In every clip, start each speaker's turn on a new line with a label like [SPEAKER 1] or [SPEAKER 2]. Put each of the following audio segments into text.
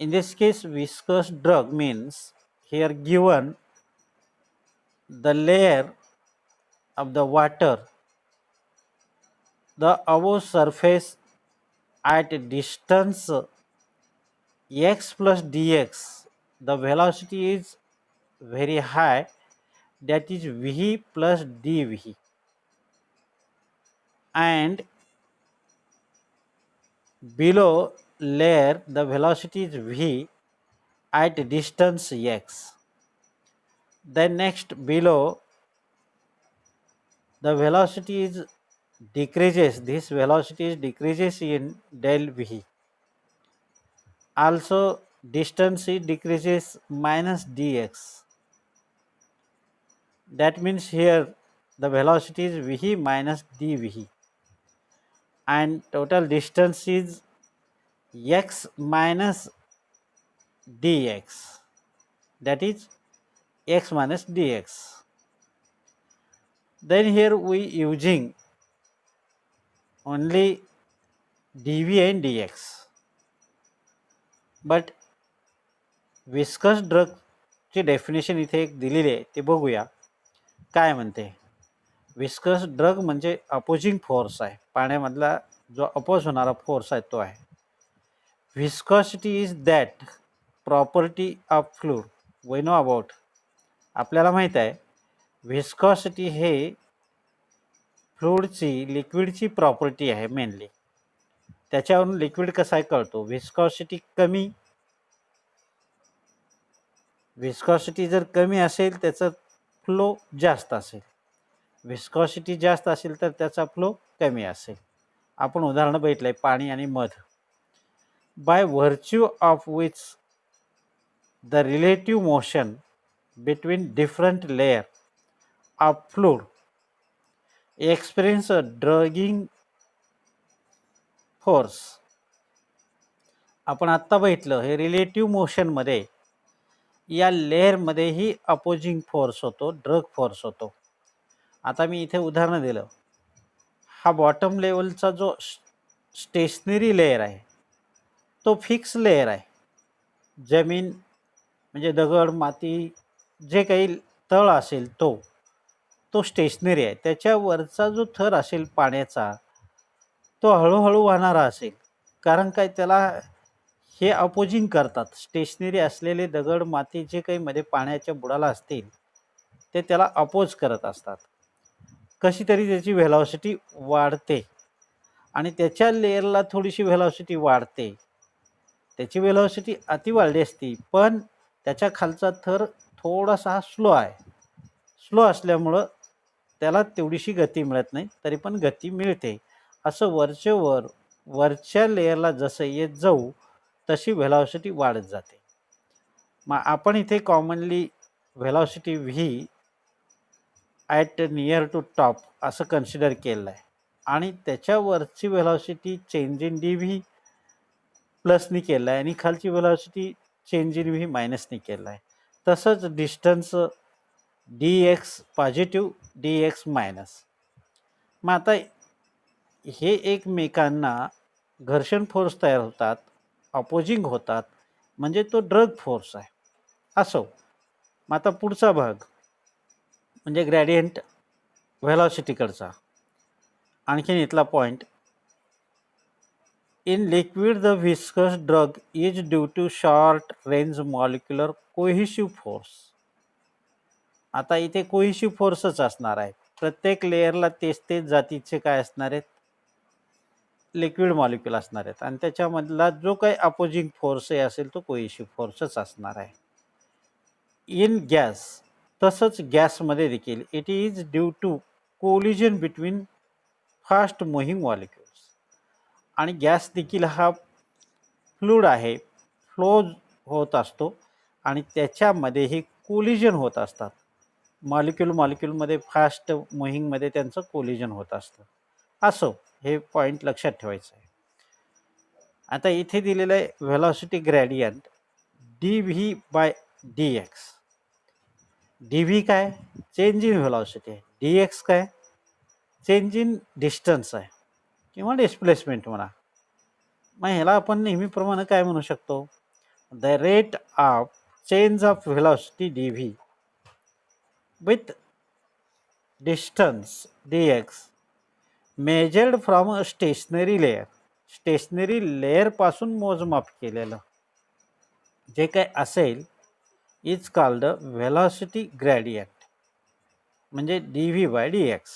[SPEAKER 1] In this case, viscous drug means here given the layer of the water, the above surface at a distance x plus dx, the velocity is very high, that is v plus dv, and below layer the velocity is v at distance x. Then next below the velocity is decreases, this velocity is decreases in del v. Also distance is decreases minus dx. That means here the velocity is v minus dv, and total distance is x minus dx, that is x minus dx. Then here we using only dv and dx, but viscous ड्रगची definition इथे एक दिलेली आहे, ते बघूया काय म्हणते. Viscous drag म्हणजे अपोजिंग फोर्स आहे, पाण्यामधला जो अपोज होणारा फोर्स आहे तो आहे. Viscosity is that property of fluid. We know about, आपल्याला माहीत आहे विस्कॉसिटी हे फ्लूइडची लिक्विडची प्रॉपर्टी आहे मेनली. त्याच्यावरून लिक्विड कसा कळतो, विस्कॉसिटी कमी, विस्कॉसिटी जर कमी असेल त्याचा फ्लो जास्त असेल, विस्कॉसिटी जास्त असेल तर त्याचा फ्लो कमी असेल. आपण उदाहरण बघितलंय पाणी आणि मध. By virtue of which the relative motion between different layer of fluid experience a dragging force. आपण आत्ता बघितलं हे रिलेटिव्ह मोशनमध्ये या लेअरमध्येही अपोजिंग फोर्स होतो, ड्रग फोर्स होतो. आता मी इथे उदाहरण दिलं, हा बॉटम लेवलचा जो स्टेशनरी लेयर आहे तो फिक्स लेयर आहे. जमीन म्हणजे दगड माती जे काही तळ असेल तो स्टेशनरी आहे. त्याच्यावरचा जो थर असेल पाण्याचा तो हळूहळू वाहणारा असेल, कारण काय त्याला हे अपोजिंग करतात. स्टेशनरी असलेले दगड माती जे काही मध्ये पाण्याच्या बुडाला असतील ते त्याला अपोज करत असतात. कशी तरी त्याची व्हेलॉसिटी वाढते आणि त्याच्या लेयरला थोडीशी व्हेलॉसिटी वाढते. त्याची व्हेलॉसिटी अति वाढली असती, पण त्याच्या खालचा थर थोडासा स्लो आहे. स्लो असल्यामुळं त्याला तेवढीशी गती मिळत नाही, तरी पण गती मिळते. असं वरच्या लेयरला जसं येत जाऊ तशी व्हेलॉसिटी वाढत जाते. मग आपण इथे commonly velocity v at near to top असं कन्सिडर केलं आहे, आणि त्याच्यावरची velocity change in d v प्लसनी केलं आहे आणि खालची व्हेलॉसिटी चेंज इन व्ही मायनसनी केलं आहे. तसंच distance d x positive d x minus. मग आता हे एकमेकांना घर्षण फोर्स तयार होतात, अपोजिंग होतात, म्हणजे तो ड्रग फोर्स आहे. असो, मग आता पुढचा भाग म्हणजे ग्रॅडियंट व्हेलॉसिटीकडचा आणखीन इथला point. In liquid the viscous drag is due to short range molecular cohesive force. आता इथे कोहिसिव्ह फोर्सच असणार आहे. प्रत्येक लेयरला तेच जातीचे काय असणार आहेत, लिक्विड मॉलिक्युल असणार आहेत, आणि त्याच्यामधला जो काही अपोजिंग फोर्स असेल तो कोहिसिव्ह फोर्सच असणार आहे. इन गॅस, तसंच गॅसमध्ये देखील it is due to collision between fast moving molecules. आणि गॅस देखील हा फ्लूइड आहे, फ्लो होत असतो आणि त्याच्यामध्येही कोलिजन होत असतात. मॉलिक्युलमध्ये फास्ट मुव्हिंगमध्ये त्यांचं कोलिजन होत असतं. असो, हे पॉईंट लक्षात ठेवायचं आहे. आता इथे दिलेलं आहे velocity gradient D V by D x. D V काय, चेंज इन व्हेलॉसिटी आहे. डी एक्स काय, चेंज इन डिस्टन्स आहे किंवा डिस्प्लेसमेंट म्हणा. मग ह्याला आपण नेहमीप्रमाणे काय म्हणू शकतो, the rate of change of velocity dv with distance dx measured from a stationary layer. Stationary layer पासून मोजमाप केलेलं जे काय असेल इज कॉल्ड व्हेलॉसिटी ग्रेडियंट, म्हणजे D V by D X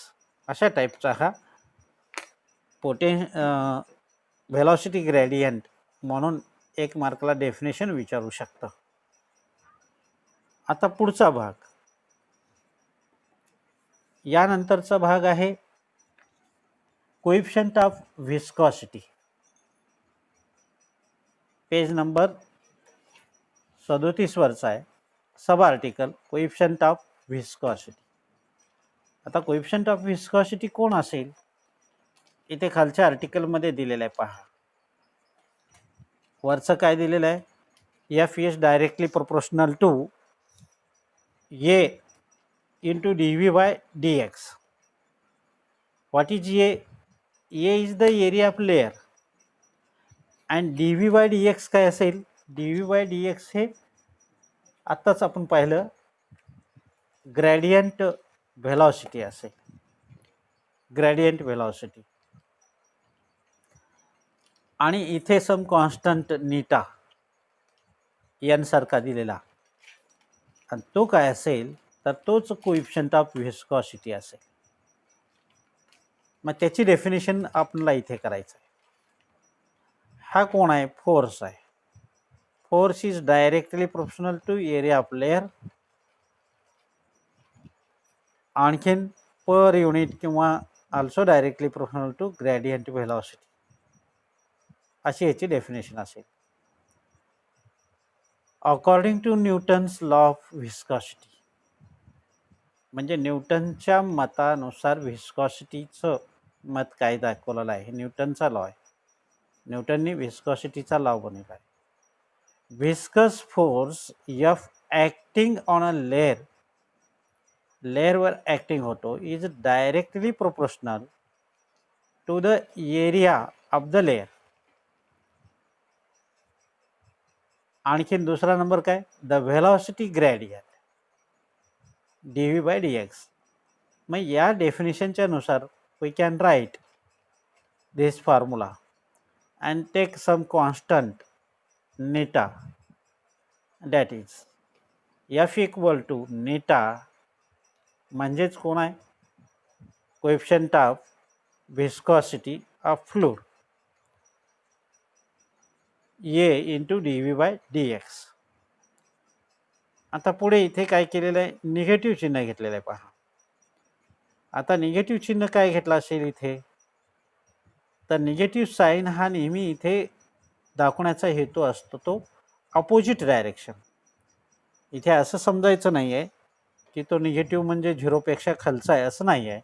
[SPEAKER 1] अशा टाईपचा हा व्हेलॉसिटी ग्रेडियंट म्हणून एक मार्कला डेफिनेशन विचारू शकतं. आता पुढचा भाग, यानंतरचा भाग आहे coefficient of viscosity. Page number 37 वरचा आहे, sub article coefficient of viscosity. आता कोएफिशिएंट ऑफ विस्कॉसिटी कोण असेल, इथे खालच्या आर्टिकलमध्ये दिलेलं आहे पहा. वरचं काय दिलेलं आहे, F is directly proportional to A into D V by D X. What is A? A is the area of layer and D V by D X काय असेल, D V by D X हे आत्ताच आपण पाहिलं gradient velocity असेल, gradient velocity. आणि इथे सम constant नीटा N सारखा दिलेला, आणि तो काय असेल तर तोच कोएफिशिएंट ऑफ विस्कॉसिटी असेल. मग त्याची डेफिनेशन आपल्याला इथे करायचं आहे. हा कोण आहे, फोर्स आहे. Force is directly proportional to area of layer. आणखीन पर युनिट किंवा also directly proportional to gradient velocity अशी याची डेफिनेशन असेल. According to Newton's law of viscosity, म्हणजे न्यूटनच्या मतानुसार विस्कॉसिटीचं मत काय दाखवलेलं आहे, न्यूटनचा लॉ आहे. न्यूटननी विस्कॉसिटीचा लॉ बनवला आहे. Viscous force F acting on a layer, लेअरवर ॲक्टिंग होतो, is directly proportional to the area of the layer. आणखीन दुसरा नंबर काय, the velocity gradient D V by D X. मग या डेफिनेशनच्या नुसार we can write this formula and take some constant eta, that is F equal to eta, म्हणजेच कोण आहे, coefficient of viscosity of fluid A into D V by D x. आता पुढे इथे काय केलेलं आहे, निगेटिव्ह चिन्ह घेतलेलं आहे पहा. आता निगेटिव्ह चिन्ह काय घेतलं असेल इथे, तर निगेटिव्ह साईन हा नेहमी इथे दाखवण्याचा हेतू असतो तो अपोजिट डायरेक्शन. इथे असं समजायचं नाही आहे की तो निगेटिव्ह म्हणजे 0पेक्षा खालचा आहे, असं नाही आहे.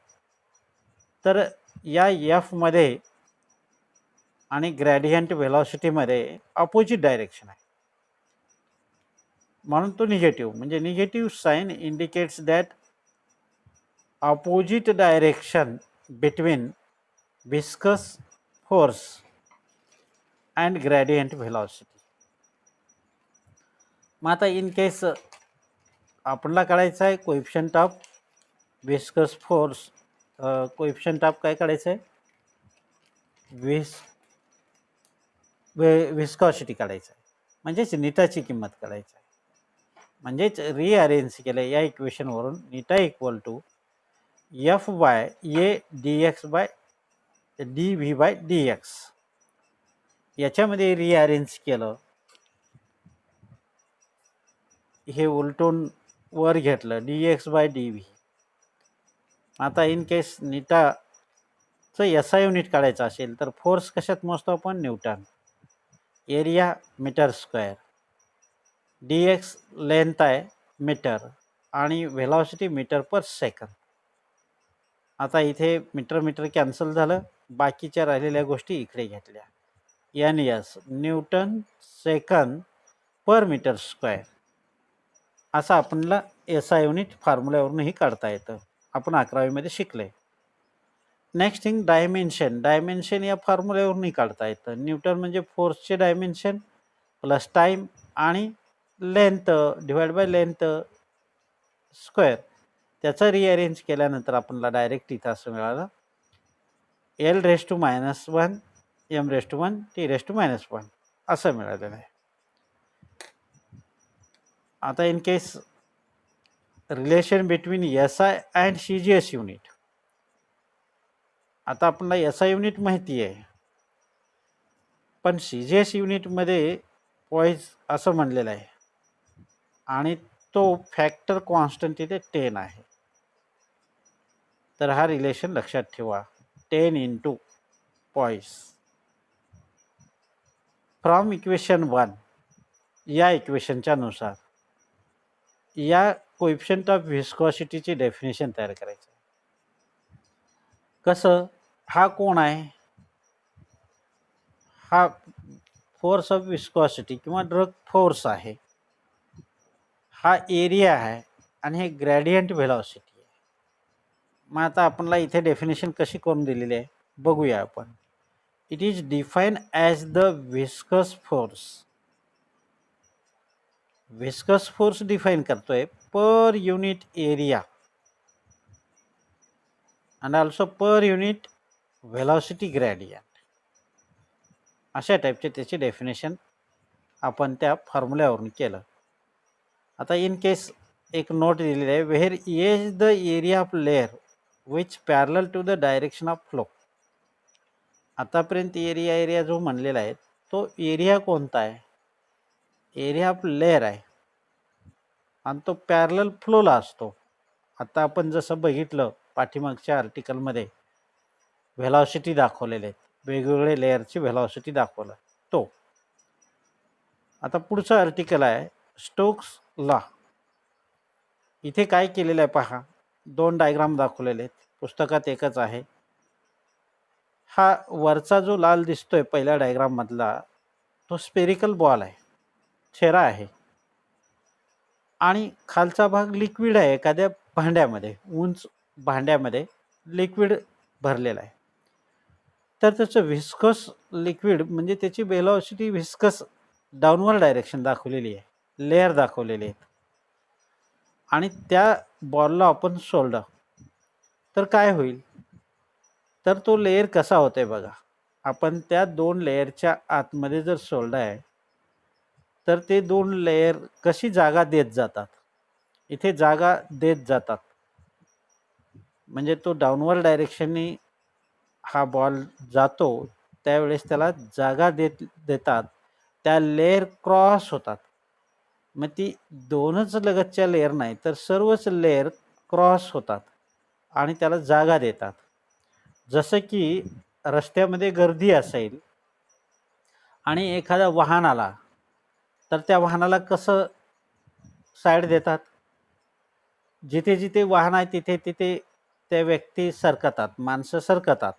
[SPEAKER 1] तर या एफमध्ये आणि ग्रेडियंट व्हेलॉसिटीमध्ये अपोजिट डायरेक्शन आहे, म्हणून तो निगेटिव्ह. म्हणजे negative sign indicates that opposite direction between viscous force and gradient velocity. मग आता इन केस आपल्याला काढायचं आहे coefficient of viscous force, coefficient of काय काढायचं आहे, विस्कॉसिटी काढायचं आहे, म्हणजेच नीटाची किंमत काढायची आहे. म्हणजेच रिअरेंज केलं या इक्वेशनवरून eta equal to F by A D X by D V by D X. याच्यामध्ये रिअरेंज केलं, हे उलटून वर घेतलं D X by D V. आता इन केस नीटाचं एसआय युनिट काढायचं असेल तर फोर्स कशात मोजतो आपण, newton. Area metre square, D X length आहे मीटर, आणि व्हेलॉसिटी मीटर पर सेकंद. आता इथे मीटर मीटर कॅन्सल झालं, बाकीच्या राहिलेल्या गोष्टी इकडे घेतल्या. N S newton second per metre square असं आपल्याला एस आय युनिट फॉर्म्युल्यावरूनही काढता येतं, आपण 11वीमध्ये शिकले. नेक्स्ट थिंग डायमेन्शन, डायमेन्शन या फॉर्म्युल्यावरूनही काढता येतं. न्यूटन म्हणजे फोर्सचे डायमेन्शन प्लस टाईम आणि length divide by length square त्याचं रिअरेंज केल्यानंतर आपल्याला डायरेक्ट इथं असं मिळालं L raise to -1 M raise to 1 T raise to -1 असं मिळालेलं आहे. आता in case relation between S I and C G S unit. आता आपल्याला एस आय युनिट माहिती आहे, पण सी जी एस युनिटमध्ये पॉईज असं म्हणलेलं आहे आणि तो फॅक्टर कॉन्स्टंट इथे 10 आहे. तर हा रिलेशन लक्षात ठेवा, 10 इंटू पॉईज. फ्रॉम इक्वेशन 1 या इक्वेशनच्या नुसार या कोएफिशिएंट ऑफ व्हिस्कोसिटीची डेफिनेशन तयार करायचं. कसं, हा कोण आहे, हा फोर्स ऑफ विस्कॉसिटी किंवा ड्रग फोर्स आहे, हा एरिया आहे आणि हे ग्रेडियंट व्हेलॉसिटी आहे. मग आता आपल्याला इथे डेफिनेशन कशी करून दिलेली आहे बघूया आपण. It is define as the viscous force. Viscous force define करतोय per unit area and also per unit velocity gradient. अशा टाईपचे त्याचे डेफिनेशन आपण त्या फॉर्म्युल्यावरून केलं. आता इन केस एक नोट दिलेली आहे, where is the area of layer which parallel to the direction of flow. आतापर्यंत एरिया जो म्हणलेला आहे तो एरिया कोणता आहे, एरिया ऑफ लेअर आहे आणि तो पॅरलल फ्लोला असतो. आता आपण जसं बघितलं पाठीमागच्या आर्टिकलमध्ये व्हेलॉसिटी दाखवलेले आहेत, वेगवेगळे लेअरची व्हेलॉसिटी दाखवलं तो. आता पुढचं आर्टिकल आहे स्टोक्स लॉ. इथे काय केलेलं आहे पहा, 2 डायग्राम दाखवलेले आहेत, पुस्तकात एकच आहे. हा वरचा जो लाल दिसतोय पहिल्या डायग्राम मधला तो स्पेरिकल बॉल आहे, छेरा आहे, आणि खालचा भाग लिक्विड आहे, एखाद्या भांड्यामध्ये, उंच भांड्यामध्ये लिक्विड भरलेला आहे. तर त्याचं व्हिस्कस लिक्विड म्हणजे त्याची व्हेलॉसिटी व्हिस्कस डाऊनवर्ड डायरेक्शन दाखवलेली आहे, लेअर दाखवलेले आहेत, आणि त्या बॉलला आपण सोडलं तर काय होईल, तर तो लेयर कसा होतोय बघा. आपण त्या 2 लेयरच्या आतमध्ये जर सोडला आहे तर ते 2 लेयर कशी जागा देत जातात, इथे जागा देत जातात, म्हणजे तो डाऊनवर्ड डायरेक्शननी हा बॉल जातो त्यावेळेस त्याला जागा देतात, त्या लेयर क्रॉस होतात. मग ती 2च लगतच्या लेयर नाही तर सर्वच लेयर क्रॉस होतात आणि त्याला जागा देतात. जसं की रस्त्यामध्ये गर्दी असेल आणि एखादा वाहन आला तर त्या वाहनाला कसं साईड देतात, जिथे जिथे वाहन आहे तिथे तिथे त्या व्यक्ती सरकतात, माणसं सरकतात,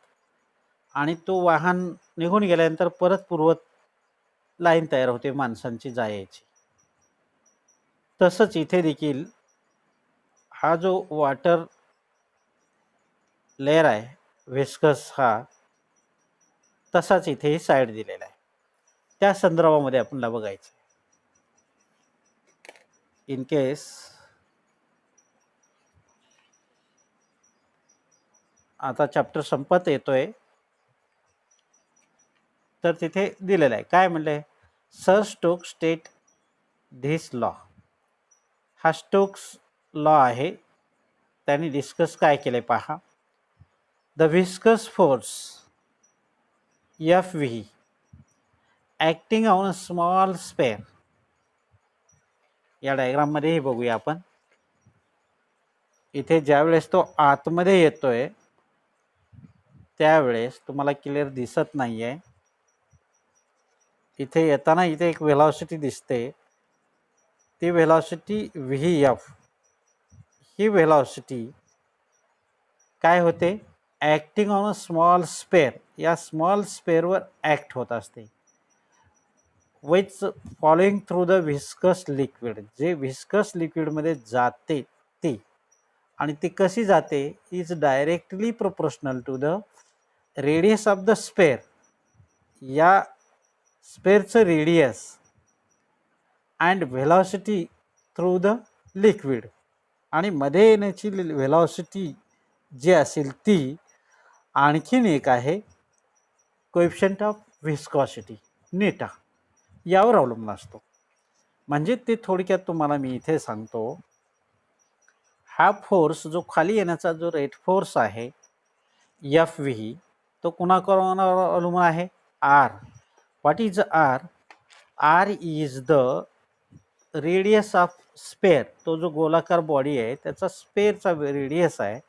[SPEAKER 1] आणि तो वाहन निघून गेल्यानंतर परत पूर्वत लाईन तयार होते माणसांची जायची. तसंच इथे देखील हा जो वॉटर लेयर आहे व्हिस्कस, हा तसाच इथेही साईड दिलेला आहे. त्या संदर्भामध्ये आपल्याला बघायचं. इन केस आता चॅप्टर संपत येतोय तर तिथे दिलेलं आहे, काय म्हणले, sir stoke state this law. हा स्टोक्स लॉ आहे, त्यांनी डिस्कस काय केले पहा. The viscous force F V acting on a small sphere. या डायग्राममध्येही बघूया आपण. इथे ज्यावेळेस तो आतमध्ये येतोय त्यावेळेस तुम्हाला क्लिअर दिसत नाही आहे, इथे येताना इथे एक व्हेलॉसिटी दिसते, ती व्हेलॉसिटी व्ही एफ. ही व्हेलॉसिटी काय होते, acting on a small sphere, या स्मॉल स्पेअरवर ॲक्ट होत असते, which following through the viscous liquid. जे व्हिस्कस लिक्विडमध्ये जाते ती, आणि ती कशी जाते, is directly proportional to the radius of the sphere. या स्पेअरचं radius and velocity through the liquid, आणि मध्ये येण्याची व्हेलॉसिटी जी असेल ती. आणखीन एक आहे कोएफिशियंट ऑफ व्हिस्कॉसिटी, नेटा, यावर अवलंबून असतो. म्हणजे ते थोडक्यात तुम्हाला मी इथे सांगतो. हा फोर्स जो खाली येण्याचा जो रेट फोर्स आहे एफ व्ही, तो कुणावर अवलंबून आहे? R. What is R? R is the radius of sphere. तो जो गोलाकार बॉडी आहे त्याचा स्पेअरचा रेडियस आहे,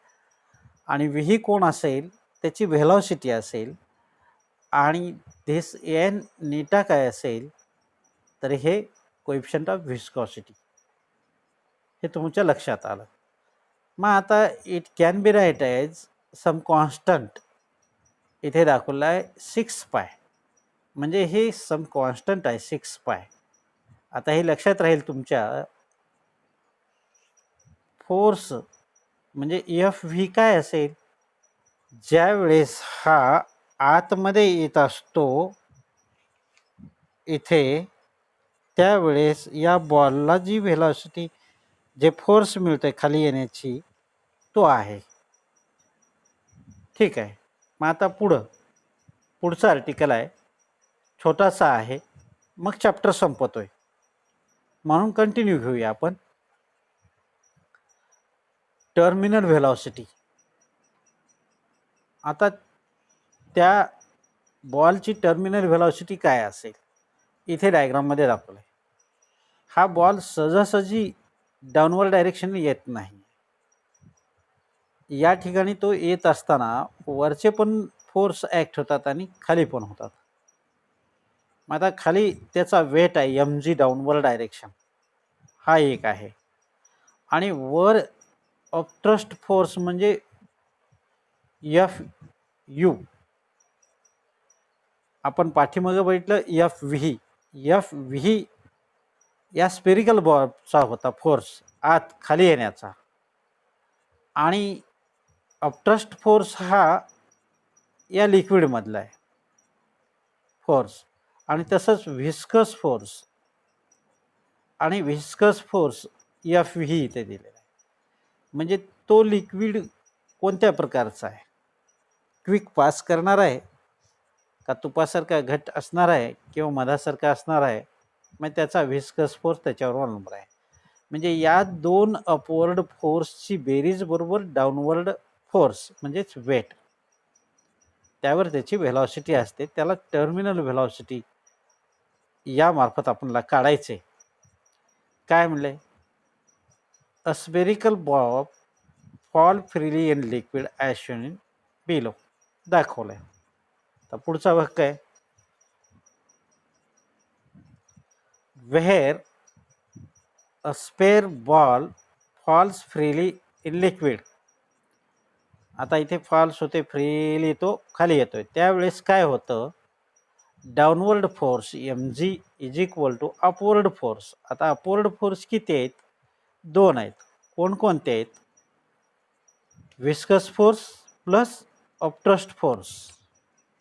[SPEAKER 1] आणि व्ही कोण असेल? त्याची व्हेलॉसिटी असेल, आणि दिस एन नीटा काय असेल? तर हे कोएफिशियंट ऑफ व्हिस्कॉसिटी. हे तुमच्या लक्षात आलं. मग आता it can be write as some constant. इथे दाखवलं आहे 6 पाय, म्हणजे हे सम कॉन्स्टंट आहे 6 पाय. आता हे लक्षात राहील तुमच्या, फोर्स म्हणजे एफ व्ही काय असेल? ज्या वेळेस हा आतमध्ये येत असतो इथे, त्यावेळेस या बॉलला जी व्हेलॉसिटी, जे फोर्स मिळते खाली येण्याची, तो आहे. ठीक आहे. मग आता पुढचा आर्टिकल आहे, छोटासा आहे, मग चॅप्टर संपतोय, म्हणून कंटिन्यू घेऊया आपण. Terminal velocity. आता त्या बॉलची टर्मिनल व्हेलॉसिटी काय असेल? इथे डायग्राममध्ये दाखवलं आहे. हा बॉल सहजासहजी डाऊनवर्ड डायरेक्शन येत नाही. या ठिकाणी तो येत असताना वरचे पण फोर्स ॲक्ट होतात आणि खाली पण होतात. मग आता खाली त्याचा वेट आहे एम जी, डाऊनवर्ड डायरेक्शन, हा एक आहे. आणि वर अपथ्रस्ट फोर्स म्हणजे एफ यू. आपण पाठीमागे बघितलं एफ व्ही. एफ व्ही या स्पेरिकल बॉलचा होता फोर्स आत खाली येण्याचा, आणि अपथ्रस्ट फोर्स हा या लिक्विडमधला आहे फोर्स. आणि तसंच व्हिस्कस फोर्स, आणि व्हिस्कस फोर्स एफ व्ही इथे दिलेला आहे. म्हणजे तो लिक्विड कोणत्या प्रकारचा आहे? क्विक पास करणार आहे का तुपासारखा घट्ट असणार आहे किंवा मधासारखा असणार आहे? मग त्याचा व्हिस्कस फोर्स त्याच्यावर अवलंबून आहे. म्हणजे या दोन अपवर्ड फोर्सची बेरीज बरोबर डाऊनवर्ड फोर्स म्हणजेच वेट, त्यावर त्याची व्हेलॉसिटी असते. त्याला टर्मिनल व्हेलॉसिटी या मार्फत आपल्याला काढायचे. काय म्हणले? A spherical ball fall freely in liquid as shown in below, दाखवलं आहे. तर पुढचा वाक्य आहे, where a spare ball falls freely in liquid. आता इथे फॉल्स होते, फ्रीली तो खाली येतोय. त्यावेळेस काय होतं? Downward force M G is equal to upward force. आता अपवर्ड फोर्स किती आहेत? 2 आहेत. कोणकोणते आहेत? Viscous force plus upthrust force,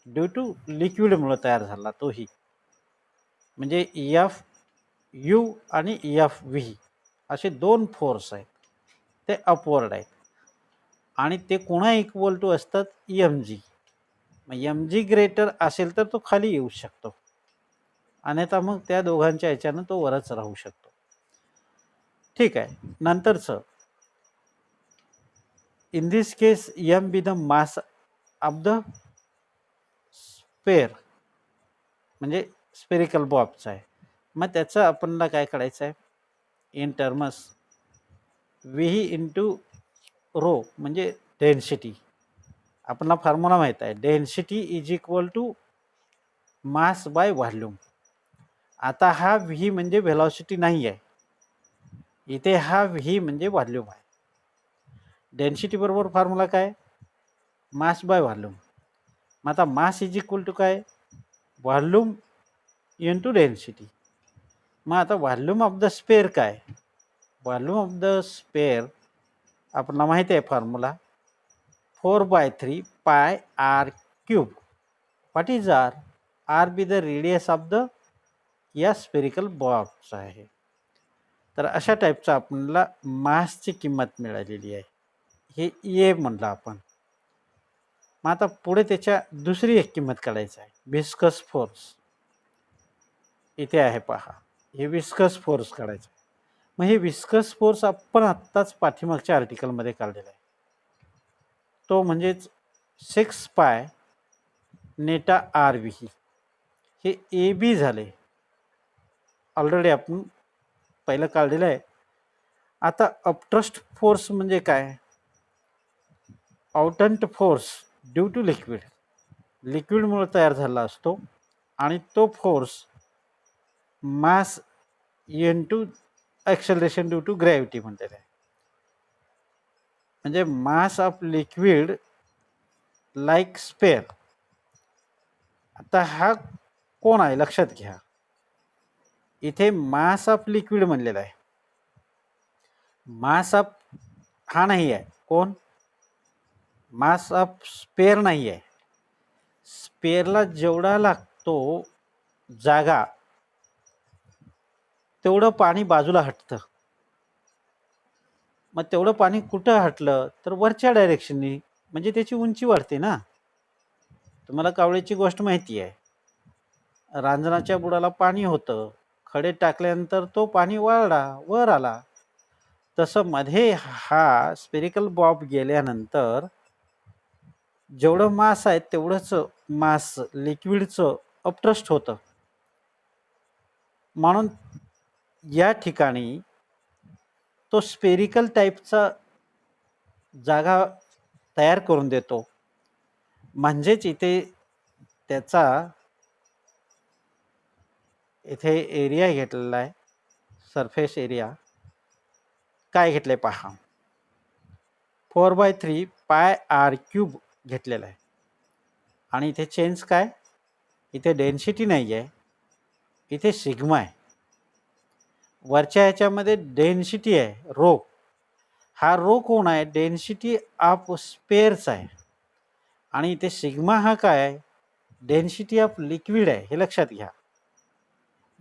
[SPEAKER 1] due to लिक्विडमुळे तयार झाला तोही. म्हणजे एफ यू आणि एफ व्ही असे 2 फोर्स आहेत, ते अपवर्ड आहेत, आणि ते कोणा इक्वल टू असतात? M G. मग एम जी ग्रेटर असेल तर तो खाली येऊ शकतो, अन्यथा मग त्या दोघांच्या ह्याच्यानं तो वरच राहू शकतो. ठीक आहे. नंतरचं, in this case M be the mass of the sphere, म्हणजे स्पेरिकल बॉबचा आहे. मग त्याचं आपल्याला काय करायचं आहे? In terms V into rho, म्हणजे डेन्सिटी. आपल्याला फॉर्म्युला माहीत आहे, density is equal to mass by volume. आता हा व्ही म्हणजे व्हेलॉसिटी नाही आहे इथे, हा व्ही म्हणजे व्हॉल्यूम आहे. डेन्सिटी बरोबर फॉर्म्युला काय? Mass by volume. मग आता मास इज इक्वल टू काय? Volume into density. मग आता व्हॉल्यूम ऑफ द स्पेअर काय? व्हॉल्यूम ऑफ द स्पेअर आपल्याला माहिती आहे formula, 4/3 pi R cube. What is R? R be the radius of the या स्पेरिकल बॉबचा आहे. तर अशा टाईपचं आपल्याला मासची किंमत मिळालेली आहे. हे ए म्हणलं आपण. मग आता पुढे त्याच्या दुसरी एक किंमत काढायची आहे, विस्कस फोर्स. इथे आहे पहा, हे विस्कस फोर्स काढायचं. मग हे विस्कस फोर्स आपण आत्ताच पाठीमागच्या आर्टिकलमध्ये काढलेला आहे. तो म्हणजेच 6 पाय नेटा आर व्ही. हे ए बी झाले, ऑलरेडी आपण पहिलं काढलेलं आहे. आता अपट्रस्ट फोर्स म्हणजे काय? आउटंट फोर्स ड्यू टू लिक्विड. लिक्विडमुळे तयार झाला असतो आणि तो force mass into acceleration due to gravity म्हणलेलं आहे. म्हणजे mass of liquid like sphere. आता हा कोण आहे लक्षात घ्या, इथे मास ऑफ लिक्विड म्हणलेला आहे. मास ऑफ हा नाही आहे, कोण? मास ऑफ स्पेअर नाही आहे. स्पेअरला जेवढा लागतो जागा तेवढं पाणी बाजूला हटतं. मग तेवढं पाणी कुठं हटलं तर वरच्या डायरेक्शननी, म्हणजे त्याची उंची वाढते ना. तुम्हाला कावळीची गोष्ट माहिती आहे, रांजणाच्या बुडाला पाणी होतं, खडे टाकल्यानंतर तो पाणी वाढला, वर आला. तसं मध्ये हा स्पेरिकल बॉब गेल्यानंतर जेवढं मास आहे तेवढंच मास लिक्विडचं अपट्रस्ट होतं. म्हणून या ठिकाणी तो स्पेरिकल टाईपचा जागा तयार करून देतो. म्हणजेच इथे त्याचा इथे एरिया घेतलेला आहे, सरफेस एरिया काय घेतलंय पहा, 4/3 पाय आर क्यूब घेतलेला आहे. आणि इथे चेंज काय, इथे डेन्सिटी नाही आहे, इथे सिग्मा आहे. वरच्या ह्याच्यामध्ये डेन्सिटी आहे रो. हा रो कोण आहे? डेन्सिटी ऑफ स्पेअर्स आहे. आणि इथे सिग्मा हा काय आहे? डेन्सिटी ऑफ लिक्विड आहे. हे लक्षात घ्या.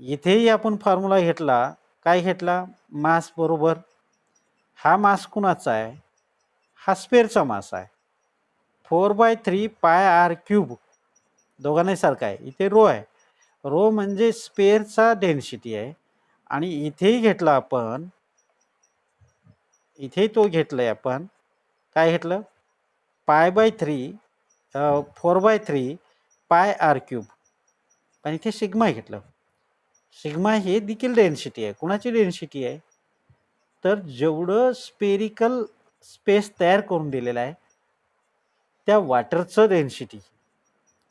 [SPEAKER 1] इथेही आपण फॉर्म्युला घेतला, काय घेतला? मास बरोबर हा मास कुणाचा आहे? हा स्पेअरचा मास आहे. 4/3 पाय आर क्यूब दोघांनाही सारखा आहे. इथे रो आहे, रो म्हणजे स्पेअरचा डेन्सिटी आहे. आणि इथेही घेतला आपण, इथे तो घेतलाय आपण, काय घेतलं? π/3 4/3 पाय आर क्यूब. पण इथे सिग्मा घेतलं. सिग्मा हे देखील डेन्सिटी आहे. कुणाची डेन्सिटी आहे? तर जेवढं स्पेरिकल स्पेस तयार करून दिलेला आहे त्या वॉटरचं डेन्सिटी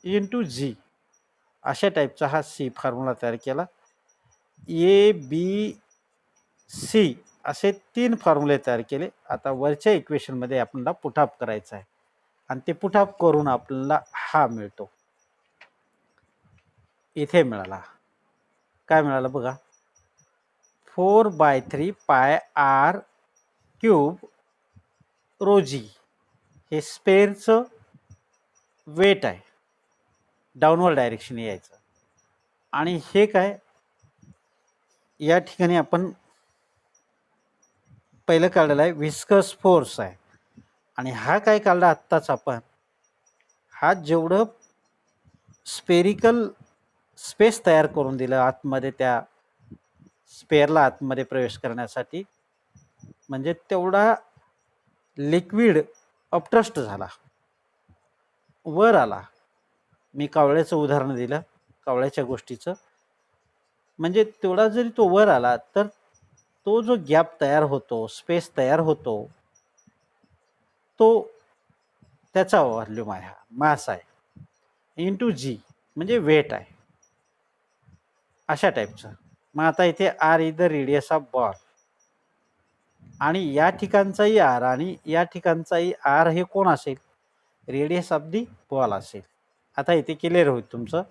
[SPEAKER 1] इंटू जी. अशा टाईपचा हा सी फॉर्म्युला तयार केला. ए बी सी असे 3 फॉर्म्युले तयार केले. आता वरच्या इक्वेशनमध्ये आपल्याला पुटअप करायचं आहे आणि ते पुटअप करून आपल्याला हा मिळतो. इथे मिळाला, काय मिळालं बघा, 4/3 पाय आर क्यूब रोजी. हे स्पेअरचं वेट आहे, डाऊनवर्ड डायरेक्शन यायचं. आणि हे काय, या ठिकाणी आपण पहिलं काढलेलं आहे विस्कस फोर्स आहे. आणि हा काय काढला आत्ताच आपण, हा जेवढं स्पेरिकल स्पेस तयार करून दिलं आतमध्ये, त्या स्पेअरला आतमध्ये प्रवेश करण्यासाठी, म्हणजे तेवढा लिक्विड अपट्रस्ट झाला, वर आला. मी कावळ्याचं उदाहरण दिलं, कावळ्याच्या गोष्टीचं. म्हणजे तेवढा जरी तो वर आला तर तो जो गॅप तयार होतो, स्पेस तयार होतो, तो त्याचा व्हॉल्यूम आहे, मास आहे इंटू जी, म्हणजे वेट आहे. अशा टाईपचं. मग आता इथे R is the radius of ball, आणि या ठिकाणचाही आर आणि या ठिकाणचाही आर हे कोण असेल? रेडियस ऑफ दी बॉल असेल. आता इथे क्लिअर होईल तुमचं.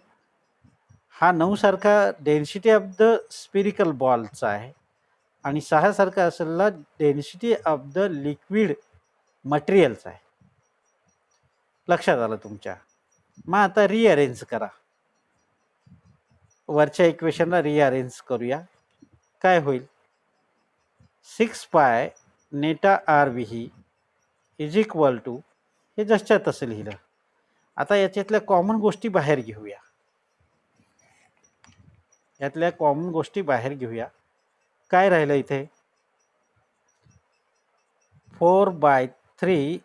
[SPEAKER 1] हा 9 सारखा डेन्सिटी ऑफ द स्पिरिकल बॉलचा आहे आणि 6 सारखा असलेला डेन्सिटी ऑफ द लिक्विड मटेरियलचा आहे. लक्षात आलं तुमच्या? मग आता रिअरेंज करा, वरच्या इक्वेशनला रिअरेंज करूया. काय होईल? 6 pi eta R V is equal to, हे जसच्या तसं लिहिलं. आता याच्यातल्या कॉमन गोष्टी बाहेर घेऊया. यातल्या कॉमन गोष्टी बाहेर घेऊया. काय राहिलं इथे? 4/3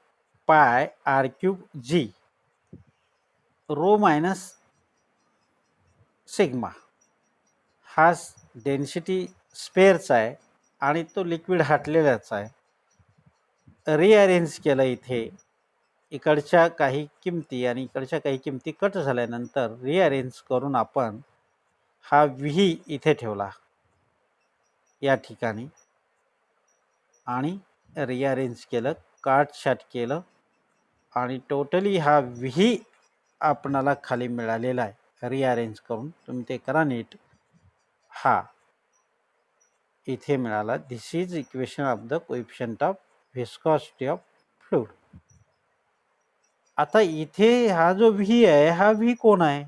[SPEAKER 1] पाय आर क्यूब जी रो मायनस सिग्मा. हा डेन्सिटी स्पेअरचा आहे आणि तो लिक्विड हाटलेलाच आहे. रिअरेंज केलं इथे. इकडच्या काही किमती आणि इकडच्या काही किमती कट झाल्यानंतर रिअरेंज करून आपण हा व्ही इथे ठेवला या ठिकाणी आणि रिअरेंज केलं, काटछाट केलं आणि टोटली हा व्ही आपणाला खाली मिळालेला आहे रिअरेंज करून. तुम्ही ते करा नीट. हा इथे मिळाला. This is equation of the coefficient of viscosity of fluid. आता इथे हा जो व्ही आहे, हा व्ही कोण आहे?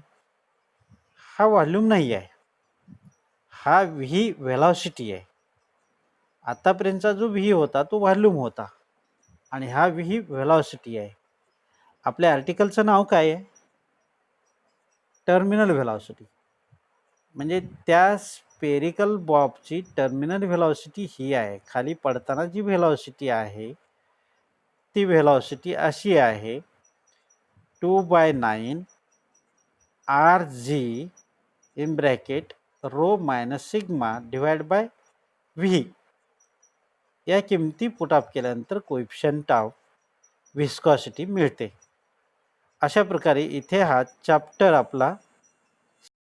[SPEAKER 1] हा व्हॉल्यूम नाही आहे, हा व्ही व्हेलॉसिटी आहे. आतापर्यंतचा जो व्ही होता तो व्हॉल्यूम होता आणि हा व्ही व्हेलॉसिटी आहे. आपल्या आर्टिकलचं नाव काय आहे? Terminal velocity. म्हणजे त्या स्पेरिकल बॉबची टर्मिनल व्हेलॉसिटी ही आहे. खाली पडताना जी व्हेलॉसिटी आहे ती व्हेलॉसिटी अशी आहे 2/9 R G in bracket rho minus sigma divide by V. या किमती पुटअप केल्यानंतर कोएफिशिएंट ऑफ व्हिस्कॉसिटी मिळते. अशा प्रकारे इथे हा चॅप्टर आपला